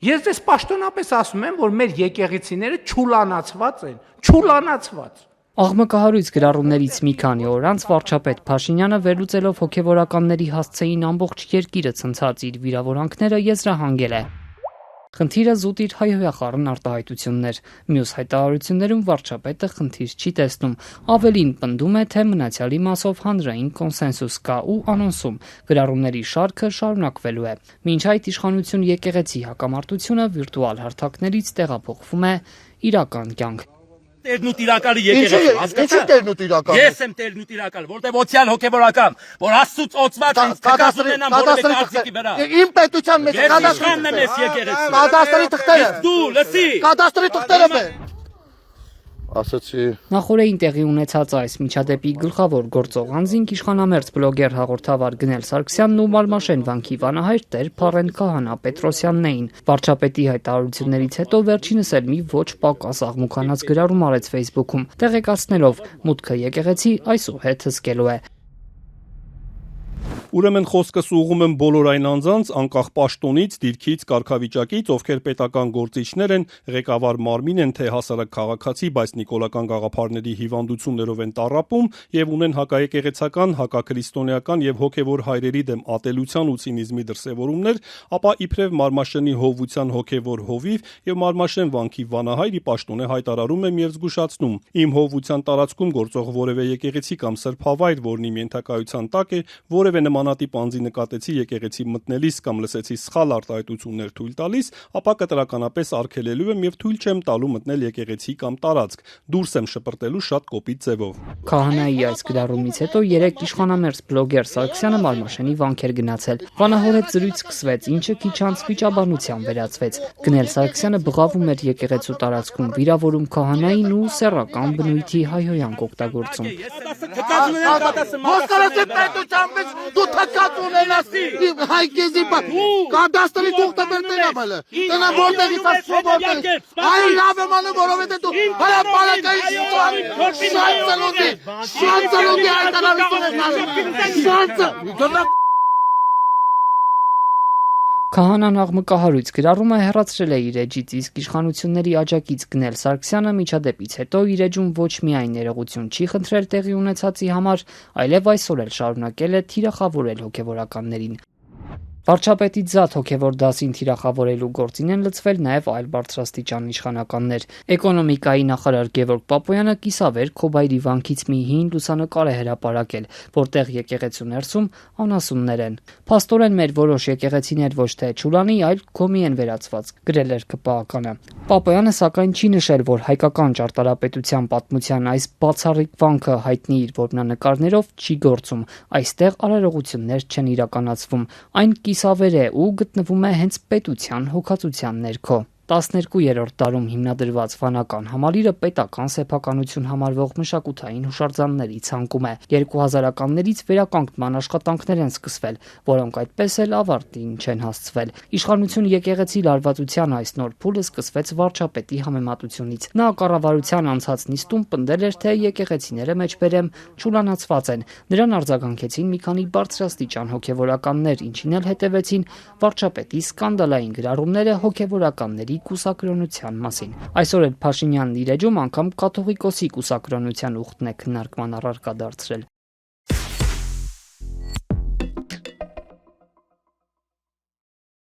Ես դες պաշտոնապես ասում եմ, որ մեր եկեղեցիները չուլանացված են, չուլանացված։ Աղմկահարույց գրառումներից մի քանի օր անց վարչապետ Փաշինյանը վերլուծելով հոգևորականների հասցեին ամբողջ երկիրը ցնցած իր վիրավորանքները եզրահանգել է։ Խնդիրը զուտ իր հայհոյախառն արտահայտությունն էր։ Մյուս հայտարարություններում վարչապետը խնդիր չի տեսնում։ Ավելին պնդում է, թե մնացյալի մասով հանրային կոնսենսուս կա ու անոնսում գրառումների շարքը շարունակվելու է։ Մինչ այդ իշխանություն եկեղեցի հակամարտությունը վիրտուալ հարթակներից տեղափոխվում է իրական կյանք։ Տերն ու տիրակալի եկեղեցի, հասկացա՞։ Ես եմ տերն ու տիրակալ, որտեղ օցիալ հոգևորական, որ Աստծուց օծված ինձ կգազում ենան որևէ կարծիքի վրա։ Իմ պետության մեջ կադաստրին եմ ես եկեղեցի։ Կադաստրի թղթերը։ Դու լսի։ Կադաստրի թղթերը բեր։ Ասացի Նախորդին տեղի ունեցած այս միջադեպի գլխավոր գործող անձինք իշխանամերձ բլոգեր հաղորդավար Գնել Սարգսյանն ու Մարմաշեն վանքի վանահայր Տեր Փարեն Քահանա Պետրոսյանն էին։ Վարչապետի հայտարարություններից հետո վերջինս էլ մի ոչ պակաս աղմուկանաց գրառում արեց Facebook-ում, տեղեկացնելով մուտքը եկեղեցի այսուհետ հսկելու է։ Ուրեմն խոսքս ուղղում եմ բոլոր այն անձանց, անկախ պաշտոնից, դիրքից, կարգավիճակից, ովքեր պետական գործիչներ են, ղեկավար մարմին են, թե հասարակ քաղաքացի, բայց նիկոլական գաղափարների հիվանդություններով են տառապում եւ ունեն հակաեկեղեցական, հակաքրիստոնեական եւ հոգեվոր հայրերի դեմ ատելության ու ցինիզմի դրսեւորումներ, ապա իբրև Մարմաշենի հովության հոգեվոր հովիվ եւ Մարմաշեն վանքի վանահայր ի պաշտոնե հայտարարում եմ եւ զգուշացնում. իմ հովության տարածքում գործող որևէ եկեղեցի կամ սրբավայր, որն իմ ենթակայության տակ է, որևէ նմանատիպ անձի նկատեցի եկեղեցի մտնելիս կամ լսեցի սխալ արտահայտություններ թույլ տալիս, ապա կտրականապես արգելելու եմ եւ թույլ չեմ տալու մտնել եկեղեցի կամ տարածք, դուրս եմ շպրտելու շատ կոպիտ ձևով։ Քահանայի այս գրառումից հետո երեք իշխանամերձ բլոգեր Սարգսյանը Մարմաշենի վանք էր գնացել։ Վանահորետ զրույց սկսվեց, ինչը քիչ անց վիճաբանության վերածվեց։ Գնել Սարգսյանը բղավում էր եկեղեցու տարածքում, վիրավորում քահանային ու սեռական բնույթի հայհոյանք օգտագործում։ Դու թքած ունենաս հայկեզի կադաստրի թուղթը բեր տենամալը տնա որտեղից ասոբորտել այ լավ եմ անում որովհետև դու հրապարակային շատ ծլունդի հայտարարություն ես անում Քահանան աղմկահարույց գրառումը հեռացրել է իր էջից, իսկ իշխանությունների աջակից Գնել Սարգսյանը միջադեպից հետո իր էջում ոչ միայն ներողություն չի խնդրել տեղի ունեցածի համար, այլև այսօր էլ շարունակել է թիրախավորել հոգևորականներին։ Վարչապետի զատ հոգևոր դասին թիրախավորելու գործին են լծվել նաև այլ բարձրաստիճան իշխանականներ։ Էկոնոմիկայի նախարար Գևորգ Պապոյանը կիսավեր Քոբայրի վանքից մի հին լուսանկար է հրապարակել, որտեղ եկեղեցու ներսում անասուններ են։ Փաստորեն մեր որոշ եկեղեցիներ ոչ թե չուլանի, այլ գոմի են վերածված, գրել էր ԿՊԱ-կանը։ Պապոյանը սակայն չի նշել, որ հայկական ճարտարապետության պատմության այս բացառիկ վանքը հայտնի իր որմնանկարներով չի գործում, այստեղ արարողություններ չեն իրականացվում, այն կիսավեր է ու գտնվում է հենց պետության հոգացության ներքո։ 12-րդ դարում հիմնադրված վանական համալիրը պետական սեփականություն համարվող մշակութային հուշարձանների ցանկում է։ 2000-ականներից վերականգնման աշխատանքներ են սկսվել, որոնք այդպես էլ ավարտին չեն հասցվել։ Իշխանություն եկեղեցի լարվածության այս նոր փուլը սկսվեց վարչապետի համեմատությունից։ Նա կառավարության անցած նիստում պնդել էր, թե եկեղեցիները մեջբերեմ չուլանացված են։ Նրան արձագանքեցին մի քանի բարձրաստիճան հոգևորականներ, ինչին էլ հետևեցին վարչապետի սկանդալային գրառումները հոգևորականների կուսակրոնության մասին։ Այսօր էլ Փաշինյանն իր էջում անգամ կաթողիկոսի կուսակրոնության ուխտն է քննարկման առարկա դարձրել։